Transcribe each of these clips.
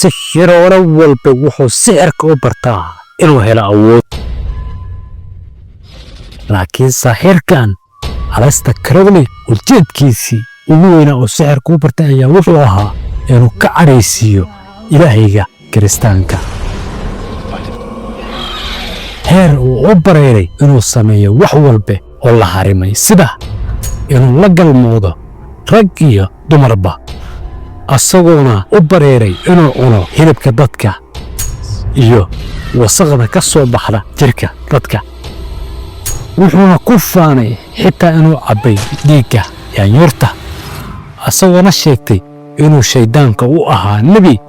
sixiroole walba wuxuu sixirka u bartaa inuu helo awood. laakiin saaxirkan Aleister Crowley ujeedkiisii ugu weynaa oo sixirka u bartay ayaa wuxuu ahaa inuu ka caraysiiyo ilaahayga kiristaanka. heer uu u bareeray inuu sameeyo wax walba oo la harimay, sida inuu la galmoodo rag iyo dumarba, asagoona u bareeray inuu cuno hilibka dadka iyo wasaqda ka soo baxda jirka dadka. wuxuuna ku faanay xitaa inuu cabbay dhiigga yaanyuurta, asagoona sheegtay inuu shaydaanka u ahaa nebi,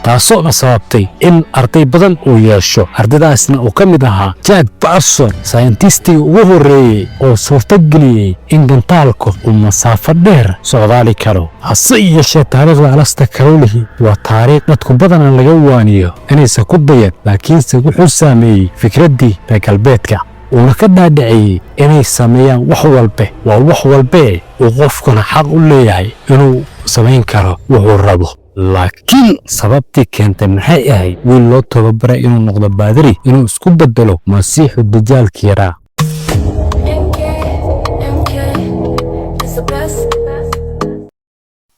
taasoo sababtay in arday badan uu yeesho. ardaydaasna uu ka mid ahaa Jack Barson, saynistiga ugu horreeyey oo suurtageliyey in gantaalku uu masaafo dheer socdaali karo. hase yeeshee taariikhda Aleister Crowley waa taariikh dadku badanaa laga waaniyo inaysan ku dayan, laakiinse wuxuu saameeyey fikraddii reer galbeedka, uuna ka dhaadhiciyey inay sameeyaan wax walba waa wax walba uu qofkuna xaq u leeyahay inuu samayn karo wuxuu rabo. laakiin sababtii keentay maxay ahayd wiil loo tababaray inuu noqdo baadari inuu isku bedelo masiixu dajaalka yaraa?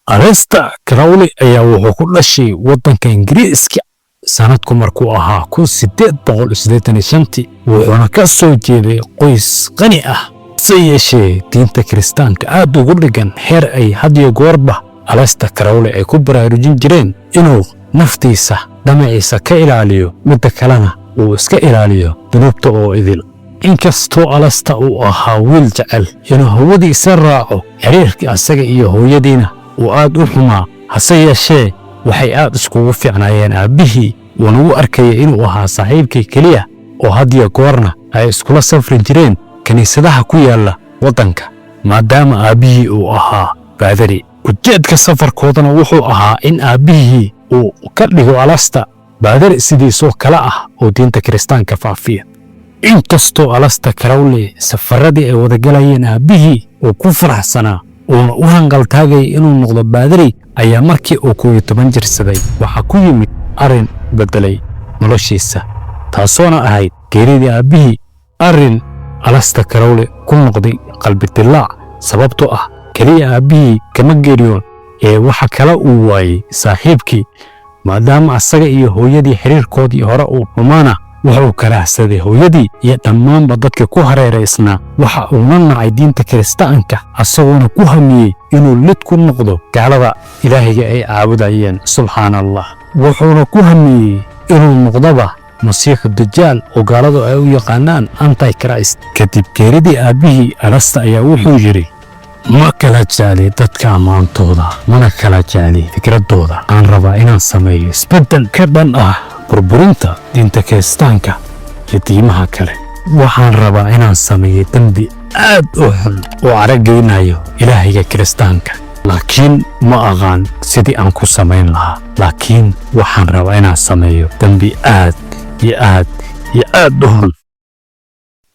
Aleister Crowley ayaa wuxuu ku dhashay waddanka Ingiriiska sanadku markuu ahaa 1885, wuxuuna ka soo jeeday qoys qani ah. hase yeeshee diinta kiristaanka aad ugu dhigan heer ay had iyo goorba Aleister Crowley ay ku baraarujin jireen inuu naftiisa dhamaciisa ka ilaaliyo, midda kalena uu iska ilaaliyo dunuubta oo idil. inkastoo Aleister uu ahaa wiil jecel inuu hawadiisa raaco, xiriirkii asaga iyo hooyadiina uu aad u xumaa, hase yeeshee waxay aad iskugu fiicnaayeen aabbihii, wuuna u arkayay inuu ahaa saaxiibkii keliya oo had iyo goorna ay iskula safri jireen kiniisadaha ku yaalla waddanka, maadaama aabbihii uu ahaa baadari. ujeedka safarkoodana wuxuu ahaa in aabbihii uu ka dhigo Aleister baadari sidiisoo kale ah oo diinta kiristaanka faafiya. inkastoo Aleister Crowley safaradii ay wada galayeen aabbihii uu ku faraxsanaa uuna u hanqaltaagay inuu noqdo baadari, ayaa markii uu 11 jirsaday waxaa ku yimid arrin bedelay noloshiisa, taasoona ahayd geeridii aabbihii. arrin Aleister Crowley ku noqday qalbi dilaac, sababtoo ah kaliya aabbihii kama geeriyoon ee waxa kale uu waayey saaxiibkii, maadaama asaga iyo hooyadii xiriirkoodii hore uu xumaana. wuxuu karaahsaday hooyadii iyo dhammaanba dadka ku hareeraysnaa, waxa uuna nacay diinta kiristaanka, asagoona ku hamiyey inuu lid ku noqdo gaalada ilaahayga ay caabudayeen. subxaan allah, wuxuuna ku hamiyey inuu noqdoba masiixu dajaal oo gaaladu ay u yaqaanaan antichrist. kadib geeridii aabbihii, Aleister ayaa wuxuu yidhi, ma kala jecli dadka ammaantooda, mana kala jecli fikradooda. aan rabaa inaan sameeyo isbeddel ka dhan ah burburinta diinta kiristaanka iyo diimaha kale. waxaan rabaa inaan sameeyo dembi aad u xun oo caragelinayo ilaahayga kiristaanka, laakiin ma aqaan sidii aan ku samayn lahaa. laakiin waxaan rabaa inaan sameeyo dembi aad iyo aad iyo aad u xun.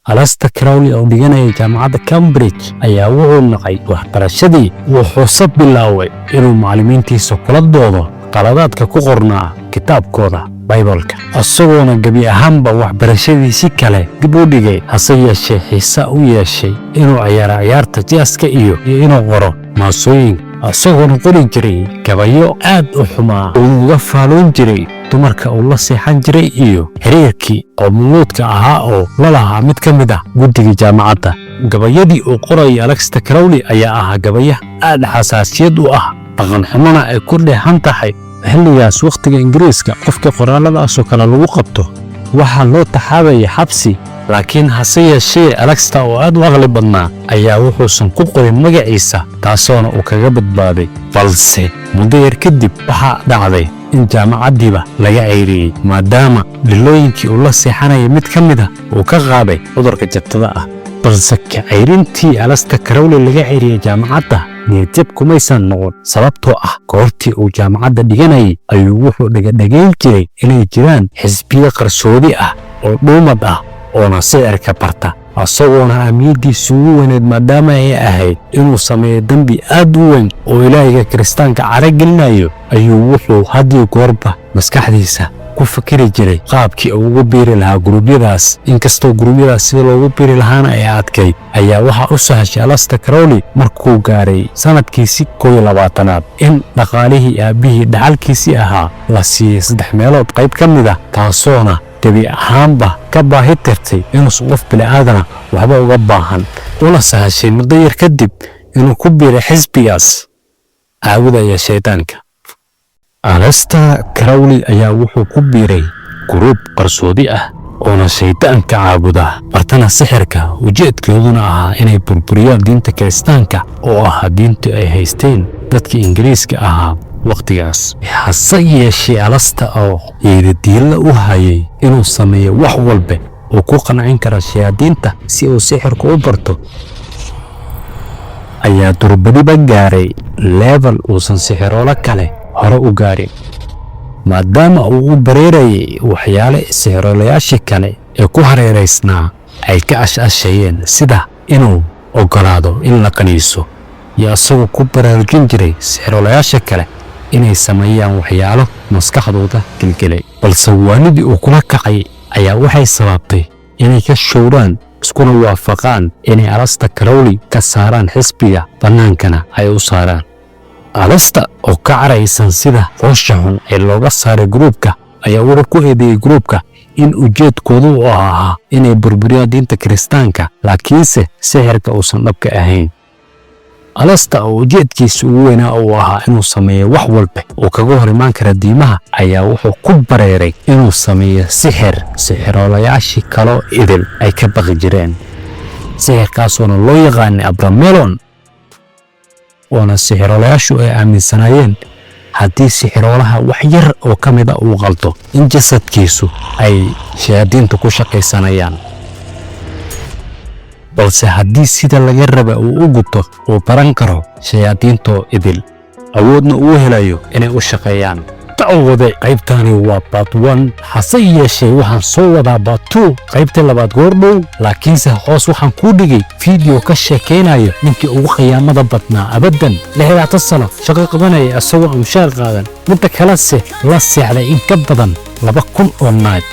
Aleister Crowley oo dhiganaya jaamacadda Cambridge ayaa wuxuu naqay waxbarashadii, wuxuuse bilaaway inuu macallimiintiisa kula doodo qaladaadka ku qornaa kitaabkooda Bible-ka, asagoona gebi ahaanba waxbarashadiisii kale dib u dhigay. hase yeeshee xiise u yeeshay inuu ciyaaro ciyaarta jaaska iyo inuu qoro maasooyin, asagoona qori jiray gabayo aad u xumaa oo uga faaloon jiray dumarka uu la seexan jiray iyo xiriirkii qowmuluudka ahaa oo la lahaa mid ka mid ah guddiga jaamacadda. gabayadii uu qorayay Aleister Crowley ayaa ahaa gabaya aad xasaasiyad u ah, dhaqan xumana ay ku dheehan tahay. xilligaas wakhtiga Ingiriiska qofka qoraaladaasoo kale lagu qabto waxaa loo taxaabaya xabsi, laakiin hase yeeshee Aleister oo aad u aqli badnaa ayaa wuxuusan ku qorin magaciisa, taasoona uu kaga badbaaday. balse muddo yar kadib waxaa dhacday in jaamacaddiiba laga ceyriyey, maadaama dhilooyinkii uu la seexanaya mid ka mid ah uu ka qaaday cudurka jabtada ah. balse ka ceyrintii Aleister Crowley laga ceyriyey jaamacadda niyadjab kumaysan noqon, sababtoo ah goortii uu jaamacadda dhiganayay ayuu wuxuu dhagayn jiray inay jiraan xisbiyo qarsoodi ah oo dhuumad ah oona sicirka barta, asagoona ahmiyaddiisu ugu weyneed maadaama ay ahayd inuu sameeyo dembi aad u weyn oo ilaahiga kiristaanka caragelinayo ayuu wuxuu haddii goorba maskaxdiisa ku fikiri jiray qaabkii uu ugu biiri lahaa guruubyadaas. inkastoo guruubyadaas sida loogu biiri lahaana ay adkayd ayaa waxaa u sahashay Aleister Crowley markuu gaaray sanadkiisii 21aad in dhaqaalihii aabbihii dhaxalkiisii ahaa la siiyey 3 meelood qayb ka mid ah, taasoona gebi ahaanba ka baahi tirtay inuusan qof bini'aadana waxba uga baahan, una sahashay muddo yar kadib inuu ku biiray xisbigaas caabudaya shaydaanka. Aleister Crowley ayaa wuxuu ku biiray guruub qarsoodi ah oona shaydaanka caabuda, bartana sixirka, ujeedkooduna ahaa inay burburiyaan diinta kiristaanka oo ah diinta ay haysteen dadkii Ingiriiska ahaa waqtigaas. hase yeeshee Aleister oo yeedadiila u hayay inuu sameeyo wax walba oo ku qancin kara shayaadiinta si uu sixirka u barto, ayaa durbadiba gaaray level uusan sixiroolo kale hore u gaarin, maadaama uu u bareerayay waxyaale sixiroolayaashii kale ee ku hareeraysnaa ay ka ashashayeen, sida inuu ogolaado in la qaniiso iyo asagoo ku baraarujin jiray sixiroolayaasha kale inay sameeyaan waxyaalo maskaxdooda gelgelay. balse waanidii uu kula kacay ayaa waxay sababtay inay ka showraan iskuna waafaqaan inay Aleister Crowley ka saaraan xisbiga bannaankana ay u saaraan. Aleister oo ka caraysan sida foosha xun ee looga saaray gruubka ayaa wuxuu ku eedeeyay gruubka in ujeedkoodu uu ahaa inay burburiyaan diinta kiristaanka, laakiinse sixirka uusan dhabka ahayn. Aleister oo ujeedkiisu ugu weynaa uu ahaa inuu sameeyo wax walba oo kaga hor imaan kara diimaha ayaa wuxuu ku bareeray inuu sameeyo sixir sixiroolayaashii kaloo idil ay ka baqi jireen. sixirkaasoona loo yaqaanay Abramelon, oona sixiroolayaashu ay aaminsanaayeen haddii sixiroolaha wax yar oo ka mid ah uu qaldo in jasadkiisu ay shayaadiintu ku shaqaysanayaan, balse haddii sida laga raba uu u guto uu baran karo shayaadiintoo idil, awoodna uu helayo inay u shaqeeyaan. dacwada qaybtani waa part 1, hase yeeshee waxaan soo wadaa part 2 qaybta labaad goordhow, laakiinse hoos waxaan kuu dhigay fiideo ka sheekaynayo ninkii ugu khiyaamada badnaa abadan 60 sano shaqo qabanaya asagoo aan mushaar qaadan, midda kalese la seexday in ka badan 2,000 oo naag.